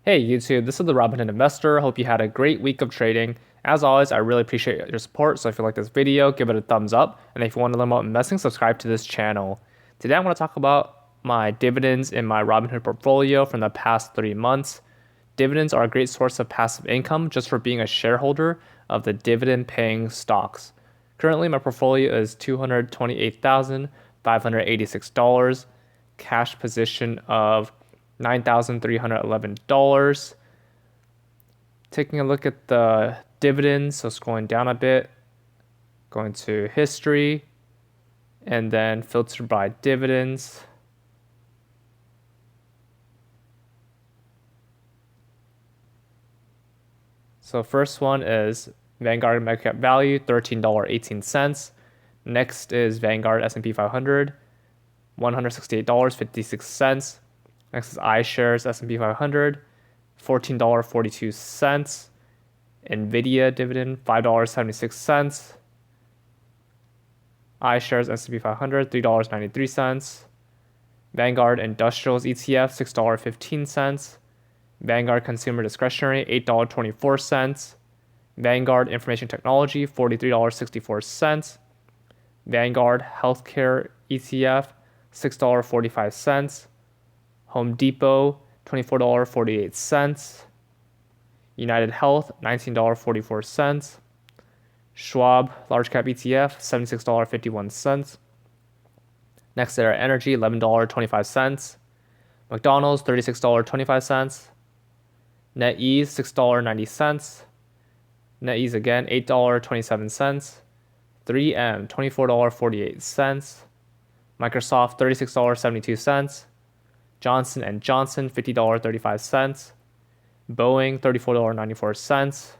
Hey YouTube, this is the Robinhood Investor. Hope you had a great week of trading. As always, I really appreciate your support. So if you like this video, give it a thumbs up. And if you want to learn about investing, subscribe to this channel. Today I want to talk about my dividends in my Robinhood portfolio from the past 3 months. Dividends are a great source of passive income just for being a shareholder of the dividend paying stocks. Currently, my portfolio is $228,586, cash position of $9,311. Taking a look at the dividends, so scrolling down a bit, going to history, and then filter by dividends. So first one is Vanguard Microcap Value, $13.18. Next is Vanguard S&P 500, $168.56. Next is iShares S&P 500, $14.42. Nvidia dividend, $5.76. iShares S&P 500, $3.93. Vanguard Industrials ETF, $6.15. Vanguard Consumer Discretionary, $8.24. Vanguard Information Technology, $43.64. Vanguard Healthcare ETF, $6.45. Home Depot, $24.48. United Health, $19.44. Schwab Large Cap ETF, $76.51. Next there, Energy, $11.25. McDonald's, $36.25. NetEase, $6.90. NetEase again, $8.27. 3M, $24.48. Microsoft, $36.72. Johnson & Johnson, $50.35. Boeing, $34.94.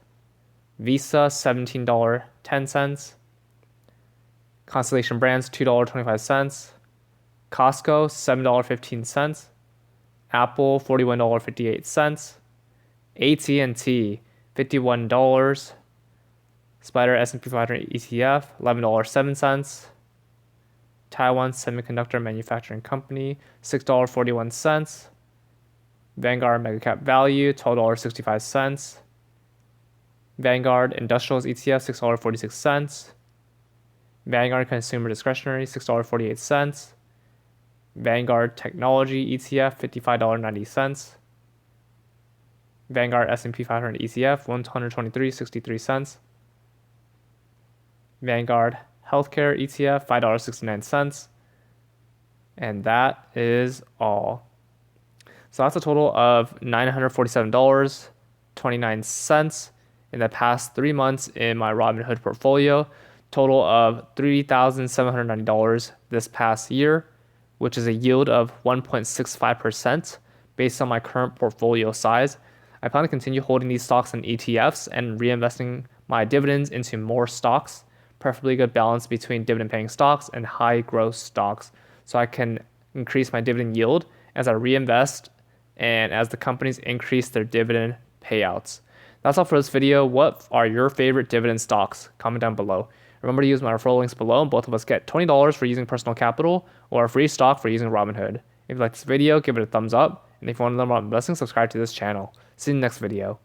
Visa, $17.10. Constellation Brands, $2.25. Costco, $7.15. Apple, $41.58. AT&T, $51. Spider S&P 500 ETF, $11.07. Taiwan Semiconductor Manufacturing Company, $6.41. Vanguard Megacap Value, $12.65. Vanguard Industrials ETF, $6.46. Vanguard Consumer Discretionary, $6.48. Vanguard Technology ETF, $55.90. Vanguard S&P 500 ETF, $123.63. Vanguard Healthcare ETF, $5.69. And that is all. So that's a total of $947.29 in the past 3 months in my Robinhood portfolio. Total of $3,790 this past year, which is a yield of 1.65% based on my current portfolio size. I plan to continue holding these stocks in ETFs and reinvesting my dividends into more stocks, preferably a good balance between dividend paying stocks and high growth stocks, so I can increase my dividend yield as I reinvest and as the companies increase their dividend payouts. That's all for this video. What are your favorite dividend stocks? Comment down below. Remember to use my referral links below, and both of us get $20 for using personal capital or a free stock for using Robinhood. If you like this video, give it a thumbs up. And if you want to learn more about investing, subscribe to this channel. See you in the next video.